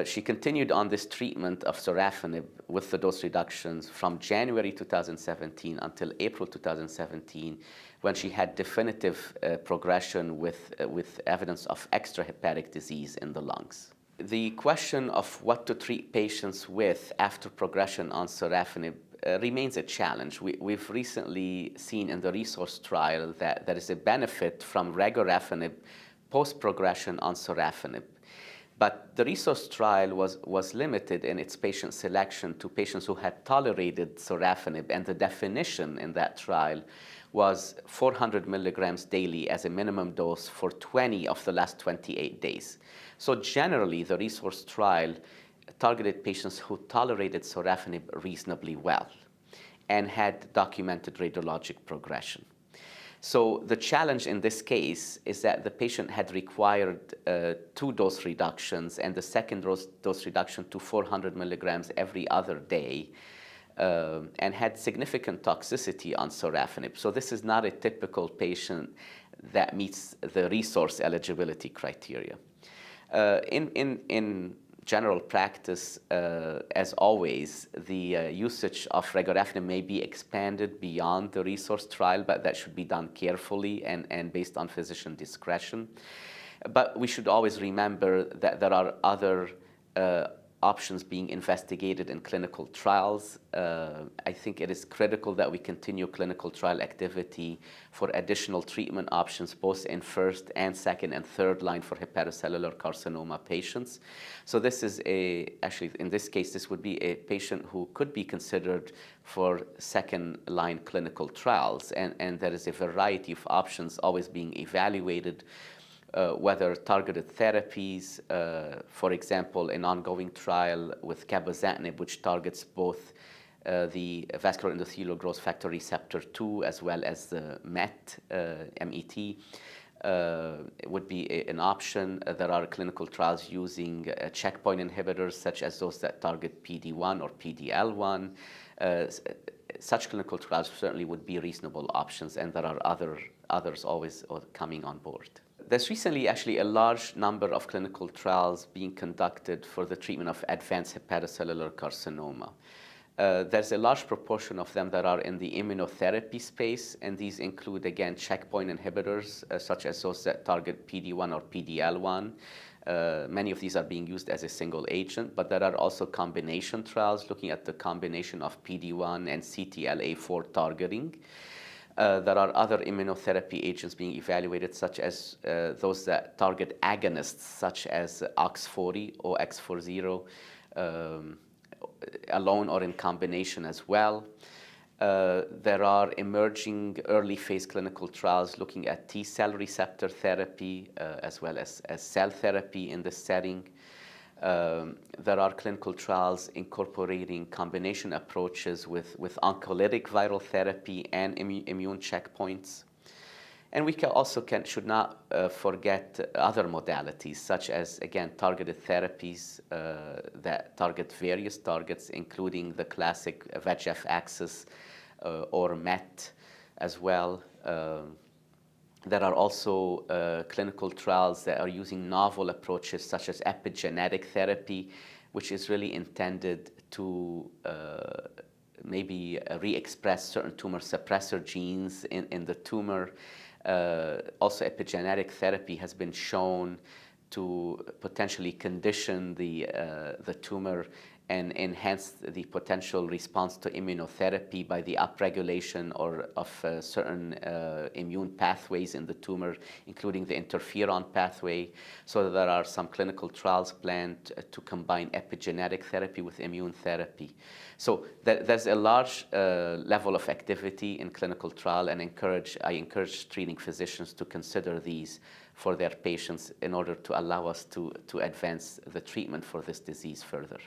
She continued on this treatment of sorafenib with the dose reductions from January 2017 until April 2017, when she had definitive progression with evidence of extrahepatic disease in the lungs. The question of what to treat patients with after progression on sorafenib remains a challenge. We've recently seen in the resource trial that there is a benefit from regorafenib post-progression on sorafenib. But the resource trial was limited in its patient selection to patients who had tolerated sorafenib, and the definition in that trial was 400 milligrams daily as a minimum dose for 20 of the last 28 days. So generally, the resource trial targeted patients who tolerated sorafenib reasonably well and had documented radiologic progression. So the challenge in this case is that the patient had required 2 dose reductions, and the second dose reduction to 400 milligrams every other day, and had significant toxicity on sorafenib. So this is not a typical patient that meets the resource eligibility criteria. In general practice, as always, the usage of regorafenib may be expanded beyond the resource trial, but that should be done carefully and based on physician discretion. But we should always remember that there are other options being investigated in clinical trials. I think it is critical that we continue clinical trial activity for additional treatment options, both in first and second and third line for hepatocellular carcinoma patients. So this is actually in this case, this would be a patient who could be considered for second line clinical trials. And there is a variety of options always being evaluated. Whether targeted therapies, for example, an ongoing trial with cabozantinib, which targets both the vascular endothelial growth factor receptor 2 as well as the MET, MET, would be an option. There are clinical trials using checkpoint inhibitors, such as those that target PD-1 or PD-L1. Such clinical trials certainly would be reasonable options, and there are others always coming on board. There's recently actually a large number of clinical trials being conducted for the treatment of advanced hepatocellular carcinoma. There's a large proportion of them that are in the immunotherapy space, and these include, again, checkpoint inhibitors, such as those that target PD-1 or PD-L1. Many of these are being used as a single agent, but there are also combination trials looking at the combination of PD-1 and CTLA-4 targeting. There are other immunotherapy agents being evaluated, such as those that target agonists, such as OX40 or X40, alone or in combination as well. There are emerging early phase clinical trials looking at T-cell receptor therapy as well as cell therapy in this setting. There are clinical trials incorporating combination approaches with oncolytic viral therapy and immune checkpoints. And we should not forget other modalities, such as, again, targeted therapies that target various targets, including the classic VEGF axis or MET as well. There are also clinical trials that are using novel approaches, such as epigenetic therapy, which is really intended to maybe re-express certain tumor suppressor genes in the tumor. Also, epigenetic therapy has been shown to potentially condition the tumor and enhance the potential response to immunotherapy by the upregulation of certain immune pathways in the tumor, including the interferon pathway. So there are some clinical trials planned to combine epigenetic therapy with immune therapy. So there's a large level of activity in clinical trial, and I encourage treating physicians to consider these for their patients in order to allow us to advance the treatment for this disease further.